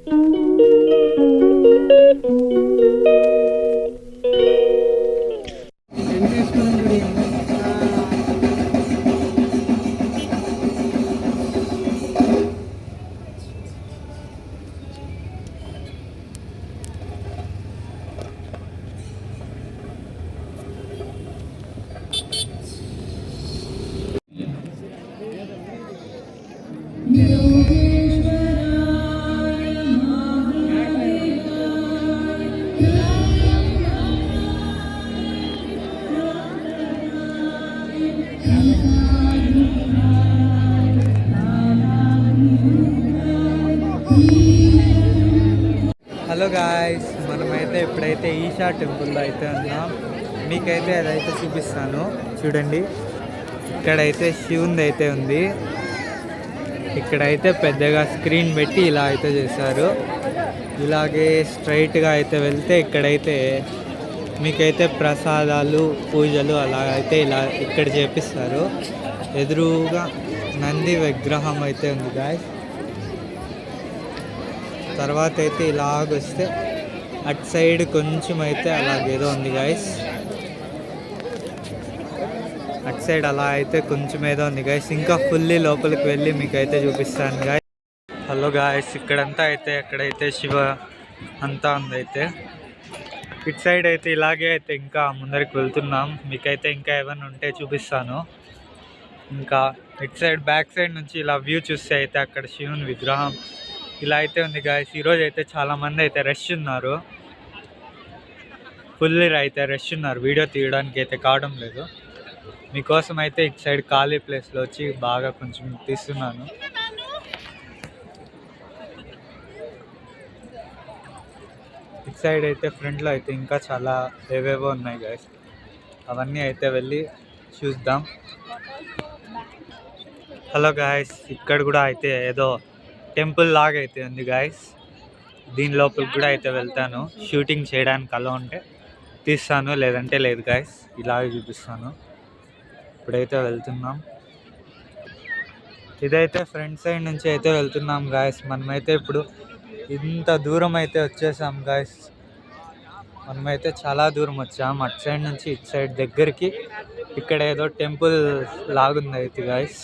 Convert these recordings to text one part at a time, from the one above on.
Hello guys, మనమైతే ఇప్పుడైతే ఈషా టెంపుల్లో అయితే ఉన్నాం. మీకైతే అదైతే చూపిస్తాను చూడండి. ఇక్కడైతే శివుంది అయితే ఉంది. ఇక్కడైతే పెద్దగా స్క్రీన్ పెట్టి ఇలా అయితే చేశారు. ఇలాగే స్ట్రైట్గా అయితే వెళ్తే ఇక్కడైతే మీకైతే ప్రసాదాలు పూజలు అలా అయితే ఇలా ఇక్కడ చేపిస్తారు. ఎదురుగా నంది విగ్రహం అయితే ఉంది గాయ్స్. తర్వాత అయితే ఇలాగొస్తే అటు సైడ్ కొంచెం అయితే అలాగేదో ఉంది గాయస్. అటు సైడ్ అలా అయితే కొంచెం ఏదో ఉంది గాయస్. ఇంకా ఫుల్లీ లోపలికి వెళ్ళి మీకు అయితే చూపిస్తాను గాయస్. హలో గాయస్, ఇక్కడంతా అయితే ఎక్కడైతే శివ అంతా ఉంది అయితే. ఇటు సైడ్ అయితే ఇలాగే అయితే ఇంకా ముందరికి వెళ్తున్నాం. మీకైతే ఇంకా ఏమైనా ఉంటే చూపిస్తాను. ఇంకా ఇటు సైడ్ బ్యాక్ సైడ్ నుంచి ఇలా వ్యూ చూస్తే అయితే అక్కడ శివుని విగ్రహం ఇలా అయితే ఉంది గాయస్. ఈరోజు అయితే చాలామంది అయితే రష్ ఉన్నారు, ఫుల్ అయితే రష్ ఉన్నారు. వీడియో తీయడానికి అయితే కావడం లేదు. మీకోసం అయితే ఇటు సైడ్ ఖాళీ ప్లేస్లో వచ్చి బాగా కొంచెం తీస్తున్నాను. ఇటు సైడ్ అయితే ఫ్రంట్లో అయితే ఇంకా చాలా ఏవేవో ఉన్నాయి గాయస్. అవన్నీ అయితే వెళ్ళి చూద్దాం. హలో గాయస్, ఇక్కడ కూడా అయితే ఏదో టెంపుల్ లాగా అయితే ఉంది గాయస్. దీని లోపలికి కూడా అయితే వెళ్తాను. షూటింగ్ చేయడానికి అలా ఉంటే తీస్తాను, లేదంటే లేదు గాయస్. ఇలాగే చూపిస్తాను. ఇప్పుడైతే వెళ్తున్నాం. ఇదైతే ఫ్రంట్ సైడ్ నుంచి అయితే వెళ్తున్నాం గాయస్. మనమైతే ఇప్పుడు ఇంత దూరం అయితే వచ్చేసాం గాయస్. మనమైతే చాలా దూరం వచ్చాం. అటు సైడ్ నుంచి ఇటు సైడ్ దగ్గరికి ఇక్కడ ఏదో టెంపుల్ లాగుంది అయితే గాయస్.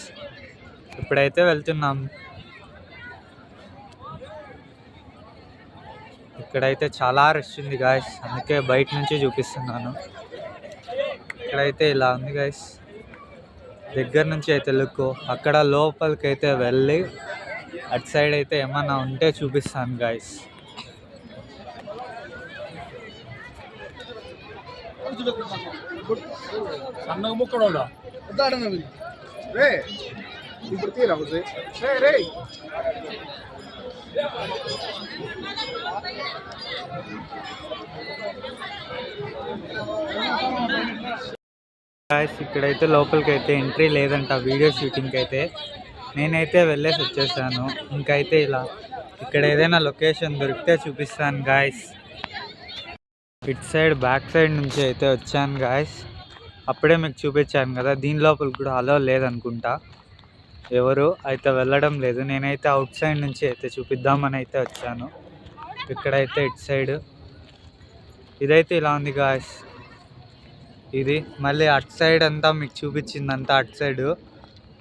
ఇప్పుడైతే వెళ్తున్నాం. ఇక్కడైతే చాలా రష్ ఉంది గాయస్, అందుకే బయట నుంచి చూపిస్తున్నాను. ఇక్కడైతే ఇలా ఉంది గాయస్. దగ్గర నుంచి అయితే లుక్. అక్కడ లోపలికి అయితే వెళ్ళి అటు సైడ్ అయితే ఏమన్నా ఉంటే చూపిస్తాను గాయస్. ఇక్కడైతే లోపలికి అయితే ఎంట్రీ లేదంట వీడియో షూటింగ్కి అయితే. నేనైతే వెళ్ళేసి వచ్చేసాను. ఇంకైతే ఇలా ఇక్కడ ఏదైనా లొకేషన్ దొరికితే చూపిస్తాను గాయస్. ఇటు సైడ్ బ్యాక్ సైడ్ నుంచి అయితే వచ్చాను గాయస్. అప్పుడే మీకు చూపించాను కదా, దీని లోపలికి కూడా అలో లేదనుకుంటా, ఎవరు అయితే వెళ్ళడం లేదు. నేనైతే అవుట్ సైడ్ నుంచి అయితే చూపిద్దామని అయితే వచ్చాను. ఇక్కడైతే ఇటు సైడ్ ఇదైతే ఇలా ఉంది గాయస్. ఇది మళ్ళీ అటు సైడ్ అంతా మీకు చూపించిందంతా అటు సైడు.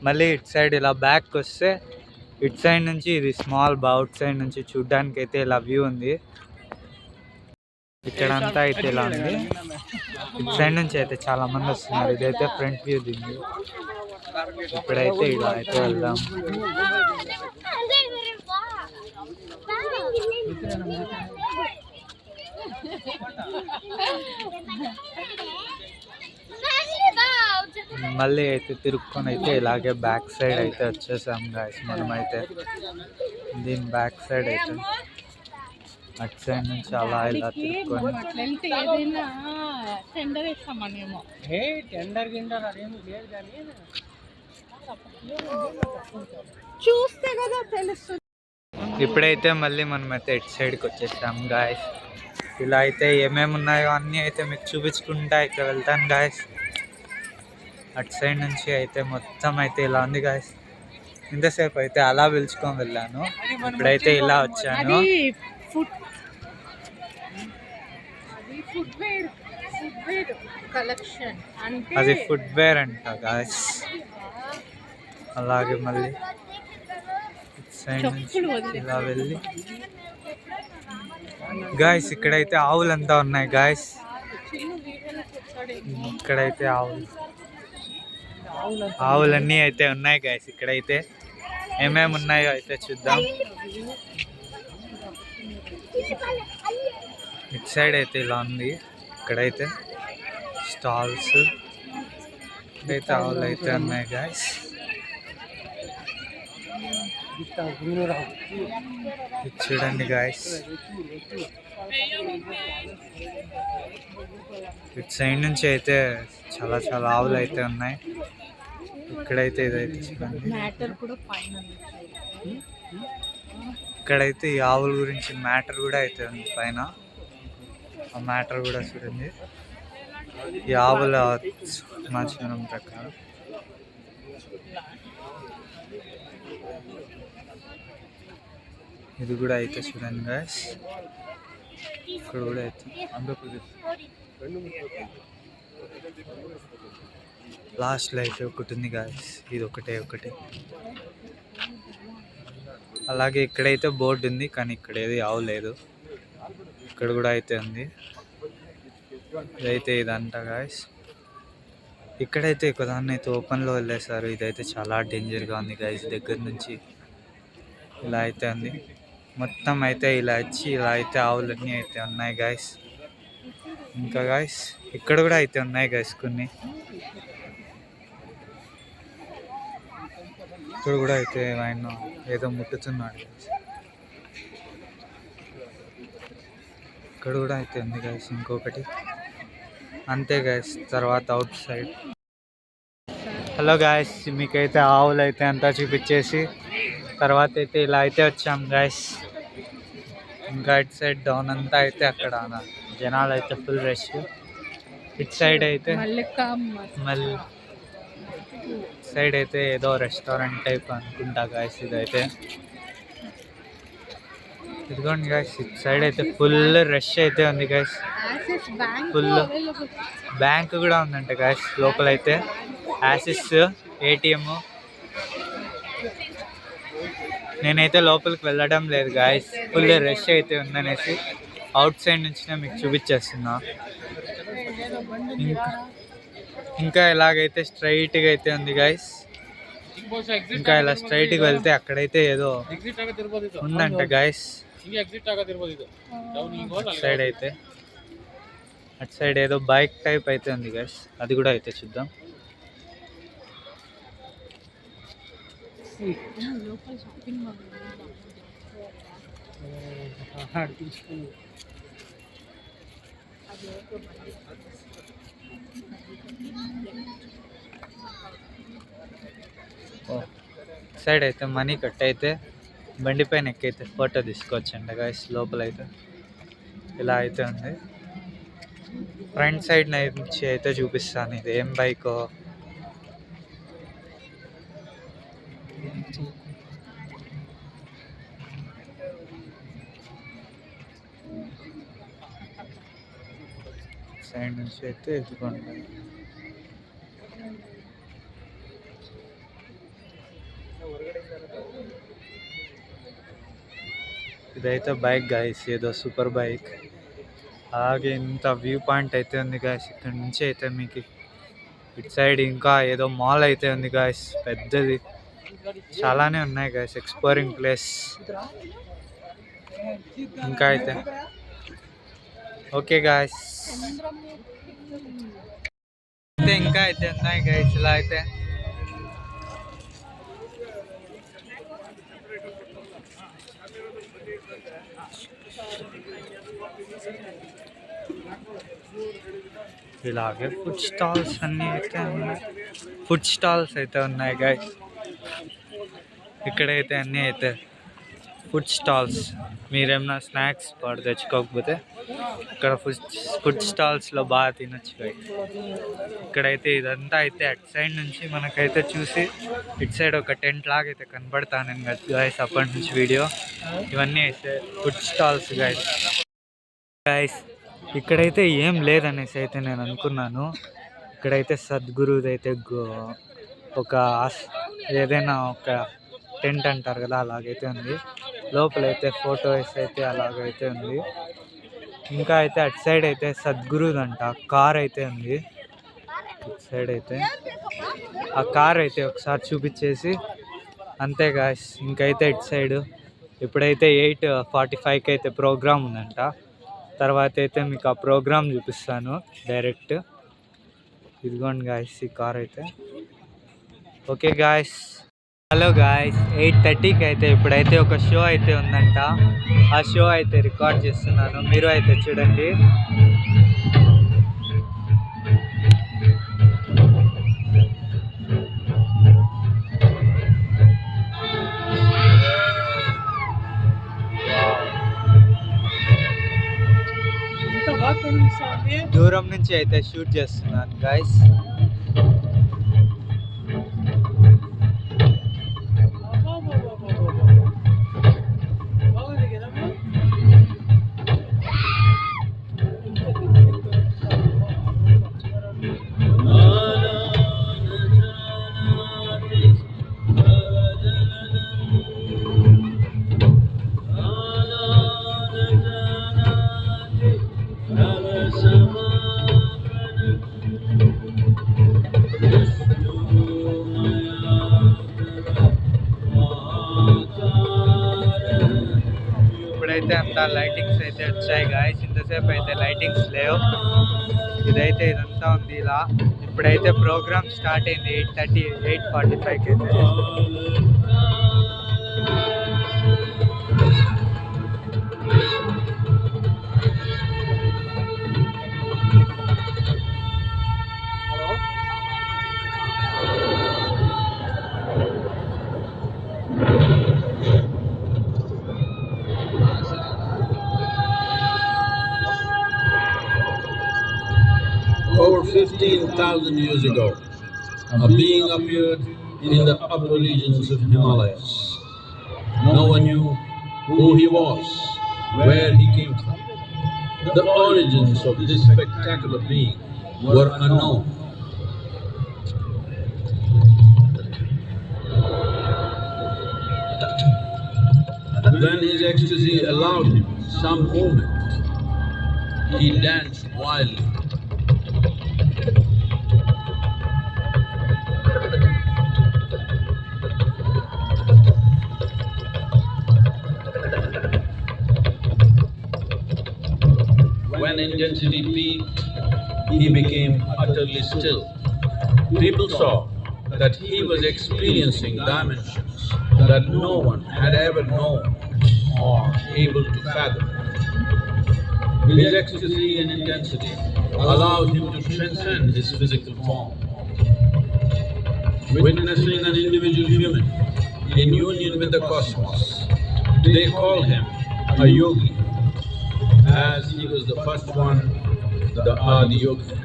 మళ్ళీ ఇటు సైడ్ ఇలా బ్యాక్ వస్తే ఇటు సైడ్ నుంచి ఇది స్మాల్ అవుట్ సైడ్ నుంచి చూడ్డానికి అయితే ఇలా వ్యూ ఉంది. ఇక్కడంతా అయితే ఇలా ఉంది. ఇటు సైడ్ నుంచి అయితే చాలా మంది వస్తున్నారు. ఇదైతే ఫ్రంట్ వ్యూ దింది. ఇప్పుడైతే ఇలా అయితే వెళ్దాం. మళ్ళీ అయితే తిరుక్కొని అయితే ఇలాగే బ్యాక్ సైడ్ అయితే వచ్చేసాం గాయస్. మనమైతే దీని బ్యాక్ సైడ్ అయితే అటు సైడ్ నుంచి అలా ఇలా తిరుక్కొని చూస్తే కదా తెలుస్తుంది. ఇప్పుడైతే మళ్ళీ మనమైతే ఇటు సైడ్కి వచ్చేసాం గాయస్. ఇలా అయితే ఏమేమి ఉన్నాయో అన్నీ అయితే మీకు చూపించుకుంటా అయితే వెళ్తాను గాయస్. అటు సైడ్ నుంచి అయితే మొత్తం అయితే ఇలా ఉంది గాయస్. ఇంతసేపు అయితే అలా పిలుచుకొని వెళ్ళాను, ఇప్పుడైతే ఇలా వచ్చాను. ఫుడ్ ఫుడ్వేర్ కలెక్షన్ అంటే అది ఫుట్వేర్ అంట గాయస్. అలాగే మళ్ళీ సైడ్ నుంచి ఇలా వెళ్ళి గాయస్ ఇక్కడైతే ఆవులంతా ఉన్నాయి గాయస్. ఇక్కడైతే ఆవులన్నీ అయితే ఉన్నాయి గాయస్. ఇక్కడైతే ఏమేమి ఉన్నాయో అయితే చూద్దాం. ఇటు సైడ్ అయితే ఇలా ఉంది. ఇక్కడైతే స్టాల్స్, ఇక్కడైతే ఆవులు అయితే ఉన్నాయి గాయస్. ఇది చూడండి గాయస్, ఇటు సైడ్ నుంచి అయితే చాలా చాలా ఆవులు అయితే ఉన్నాయి. ఇక్కడైతే ఇదైతే చూడండి, ఇక్కడైతే ఈ ఆవుల గురించి మ్యాటర్ కూడా అయితే ఉంది పైన. ఆ మ్యాటర్ కూడా చూడండి, ఈ ఆవుల సమాచారం ప్రకారం. ఇది కూడా అయితే చూడండి గాయస్, ఇక్కడ కూడా అయితే ఆంధ్రప్రదేశ్ లాస్ట్లో అయితే ఒకటి ఉంది గాయస్. ఇది ఒకటి. అలాగే ఇక్కడైతే బోర్డు ఉంది, కానీ ఇక్కడ ఏది ఆవు లేదు. ఇక్కడ కూడా అయితే ఉంది. ఇదైతే ఇదంట గాయస్. ఇక్కడైతే ఒకదాన్ని అయితే ఓపెన్లో వెళ్ళేసారు. ఇదైతే చాలా డేంజర్గా ఉంది గాయస్. దగ్గర నుంచి ఇలా అయితే ఉంది. మొత్తం అయితే ఇలా వచ్చి ఇలా అయితే ఆవులన్నీ అయితే ఉన్నాయి గాయస్. ఇంకా గాయస్ ఇక్కడ కూడా అయితే ఉన్నాయి గాయస్ కొన్ని. ఇక్కడ కూడా అయితే ఆయన ఏదో ముట్టుతున్నాడు గాయస్. ఇక్కడ కూడా అయితే ఉంది గాయస్ ఇంకొకటి. అంతే గాయస్. తర్వాత అవుట్ సైడ్. హలో గాయస్, మీకైతే ఆవులు అయితే అంతా చూపించేసి తర్వాత అయితే ఇలా అయితే వచ్చాం గాయస్. ఇంకా ఇటు సైడ్ డౌన్ అంతా అయితే అక్కడ జనాలు అయితే ఫుల్ రష్. ఇటు సైడ్ అయితే మళ్ళీ సైడ్ అయితే ఏదో రెస్టారెంట్ టైప్ అనుకుంటా గాయస్. ఇదైతే ఇదిగోండి గాయస్, ఇటు సైడ్ అయితే ఫుల్ రష్ అయితే ఉంది గాయస్. ఫుల్ బ్యాంక్ కూడా ఉందంట గాయస్ లోపలైతే. యాసిస్ ఏటీఎం. నేనైతే లోపలికి వెళ్ళడం లేదు గాయస్, ఫుల్ రష్ అయితే ఉందనేసి అవుట్ సైడ్ నుంచి మీకు చూపించేస్తున్నా. ఇంకా ఇలాగైతే స్ట్రైట్గా అయితే ఉంది గాయస్. ఇంకా ఇలా స్ట్రైట్గా వెళ్తే అక్కడైతే ఏదో ఉందంట గాయస్. సైడ్ అయితే అటు సైడ్ ఏదో బైక్ టైప్ అయితే ఉంది గాయస్, అది కూడా అయితే చూద్దాం. సైడ్ అయితే మనీ కట్ అయితే బండి పైన ఎక్కైతే ఫోటో తీసుకోవచ్చు అంట గాయస్. లోపలైతే ఇలా అయితే ఉంది. ఫ్రంట్ సైడ్ నుంచి అయితే చూపిస్తాను ఇది ఏం బైకో. సైడ్ నుంచి అయితే ఎదుగుంటాయి. ఇదైతే బైక్ గాయస్, ఏదో సూపర్ బైక్. అలాగే ఇంత వ్యూ పాయింట్ అయితే ఉంది గాయస్. ఇక్కడ నుంచి అయితే మీకు ఇటు సైడ్ ఇంకా ఏదో మాల్ అయితే ఉంది గాయస్, పెద్దది. చాలానే ఉన్నాయి గాయస్, ఎక్స్ప్లోరింగ్ ప్లేస్. ఇంకా అయితే ఓకే గాయస్, అయితే ఇంకా అయితే ఉన్నాయి గాయస్. ఇలా అయితే ఇలాగే ఫుడ్ స్టాల్స్ అన్నీ అయితే ఉన్నాయి. ఫుడ్ స్టాల్స్ అయితే ఉన్నాయి గాయస్. ఇక్కడైతే అన్నీ అయితే ఫుడ్ స్టాల్స్. మీరేమన్నా స్నాక్స్ పాడు తెచ్చుకోకపోతే ఇక్కడ ఫుడ్ స్టాల్స్లో బాగా తినొచ్చు guys. ఇక్కడైతే ఇదంతా అయితే అటు సైడ్ నుంచి మనకైతే చూసి ఇటు సైడ్ ఒక టెంట్ లాగా అయితే కనబడతాను గాయస్ అప్పటి నుంచి వీడియో. ఇవన్నీ అయితే ఫుడ్ స్టాల్స్ గాయస్. ఇక్కడైతే ఏం లేదనేసి అయితే నేను అనుకున్నాను. ఇక్కడైతే సద్గురుది అయితే ఒక ఏదైనా ఒక టెంట్ అంటారు కదా అలాగైతే ఉంది. లోపలైతే ఫోటోస్ అయితే అలాగైతే ఉంది. ఇంకా అయితే అటు సైడ్ అయితే సద్గురుదంట కార్ అయితే ఉంది. ఇటు సైడ్ అయితే ఆ కార్ అయితే ఒకసారి చూపించేసి అంతే గాయస్. ఇంకైతే ఇటు సైడ్ ఇప్పుడైతే 8:45కి అయితే ప్రోగ్రామ్ ఉందంట. తర్వాత అయితే మీకు ఆ ప్రోగ్రామ్ చూపిస్తాను డైరెక్ట్. ఇదిగోండి గాయస్ ఈ కార్ అయితే. Okay guys, hello guys. 8:30కి అయితే ఇప్పుడైతే ఒక షో అయితే ఉందంట. ఆ షో అయితే రికార్డ్ చేస్తున్నాను, మీరు అయితే చూడండి. దూరం నుంచి అయితే షూట్ చేస్తున్నాను గాయస్. ఇప్పుడైతే అంతా లైటింగ్స్ అయితే వచ్చాయి గాయస్. ఇంతసేపు అయితే లైటింగ్స్ లేవు. ఇదైతే ఇదంతా ఉంది ఇలా. ఇప్పుడైతే ప్రోగ్రామ్ స్టార్ట్ అయింది 8:45కి అయితే. Over 15,000 years ago, a being appeared in the upper regions of Himalayas. No one knew who he was, where he came from. The origins of this spectacular being were unknown. When his ecstasy allowed him some movement, he danced wildly. When intensity peaked, he became utterly still. People saw that he was experiencing dimensions that no one had ever known or able to fathom. His ecstasy and intensity allowed him to transcend his physical form. Witnessing an individual human in union with the cosmos, they called him a yogi, as he was the first one, the Adi Yogi.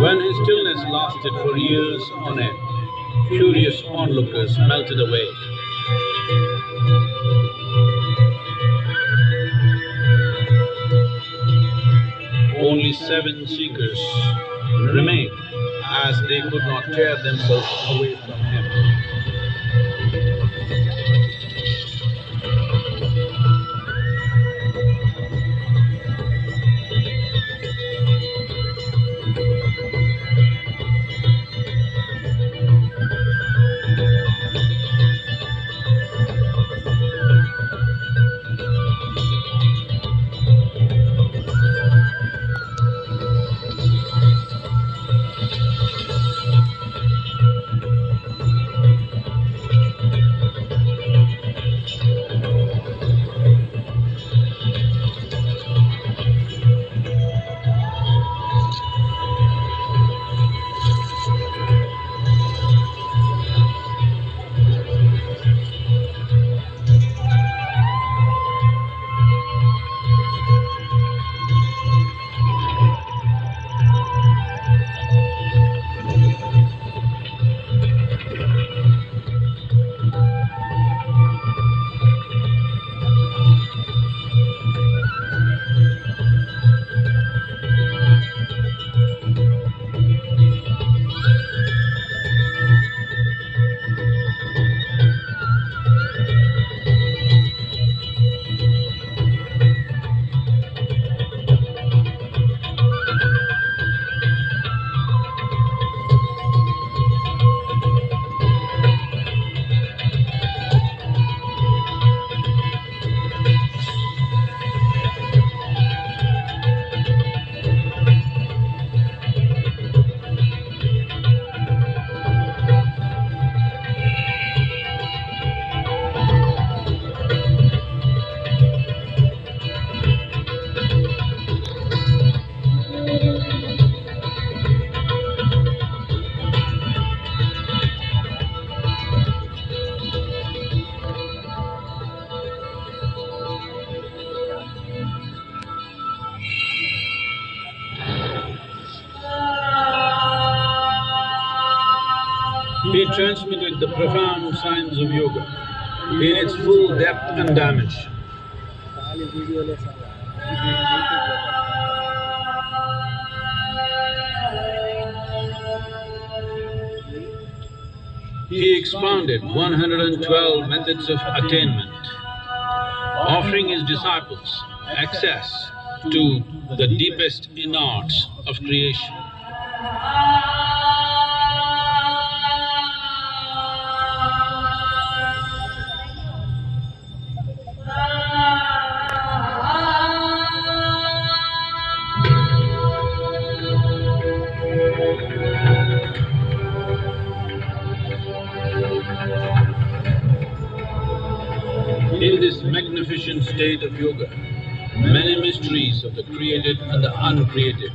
When his stillness lasted for years on end, curious onlookers melted away. Only 7 seekers remained, as they could not tear themselves away from him. He transmitted the profound science of yoga in its full depth and dimension. He expounded 112 methods of attainment, offering his disciples access to the deepest innards of creation. In this magnificent state of yoga, many mysteries of the created and the uncreated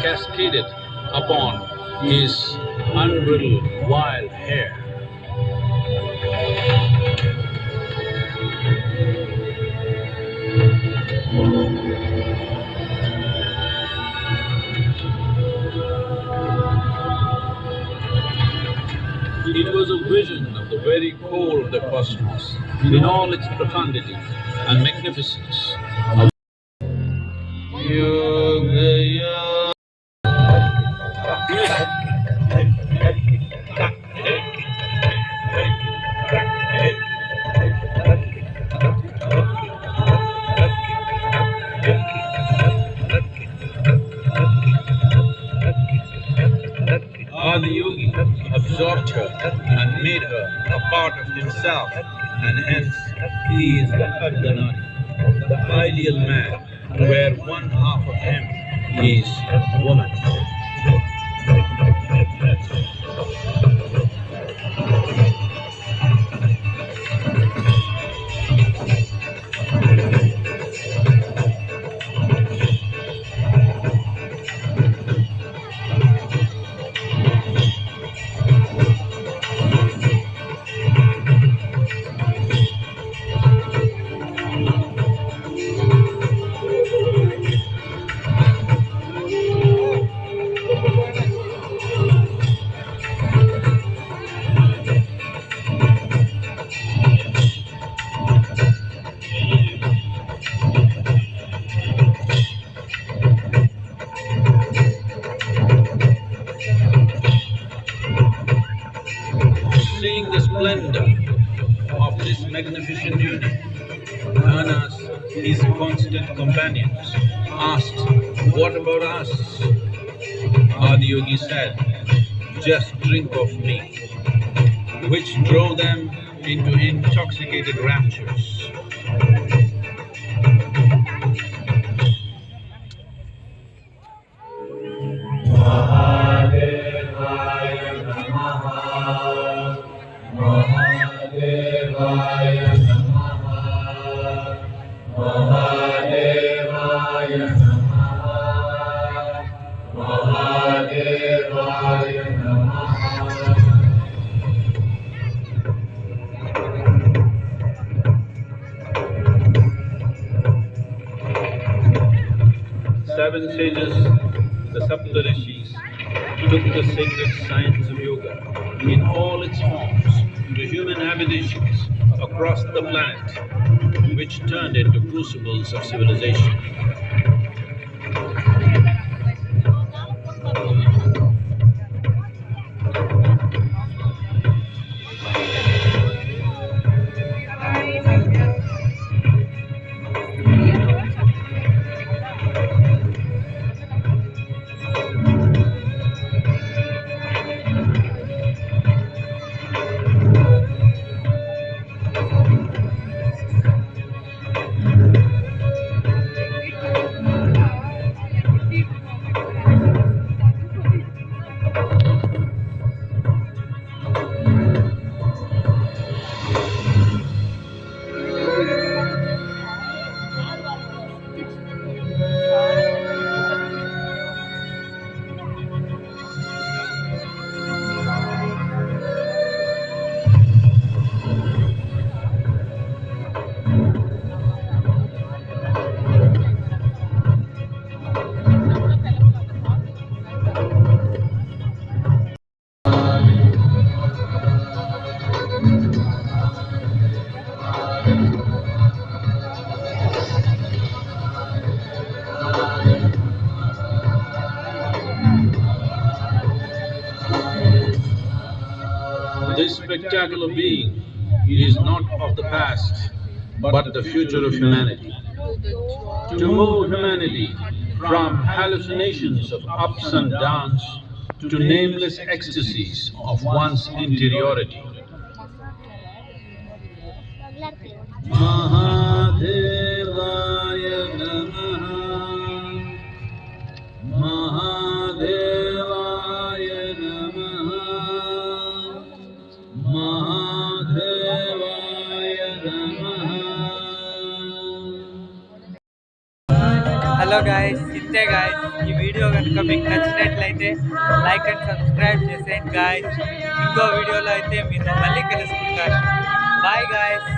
cascaded upon his unbridled wild hair. It was a vision of the very core of the cosmos, in all its profundity and magnificence. Yoga. Adi absorbed her and made her a part of himself, and hence he is the Ardhanari, the ideal man, where one half of him is woman. Seeing the splendor of this magnificent union, Manas, his constant companions, asked, "What about us?" Adiyogi said, "Just drink of me," which drove them into intoxicated raptures. Seven sages, the Saptarishis, took the sacred science of yoga in all its forms to human habitations across the planet, which turned into crucibles of civilization. spectacular being is not of the past, but the future of humanity. To move humanity from hallucinations of ups and downs to nameless ecstasies of one's interiority. Mahadevaya Namaha, Mahadevaya Namaha, Mahadevaya Namaha. Hello guys, ఇంతే guys. ఈ video కనుక మీకు నచ్చినట్లయితే like and subscribe చేసేయండి guys. ఇంకో వీడియోలో అయితే మీరు మళ్ళీ కలుసుకుంటారు. Bye guys.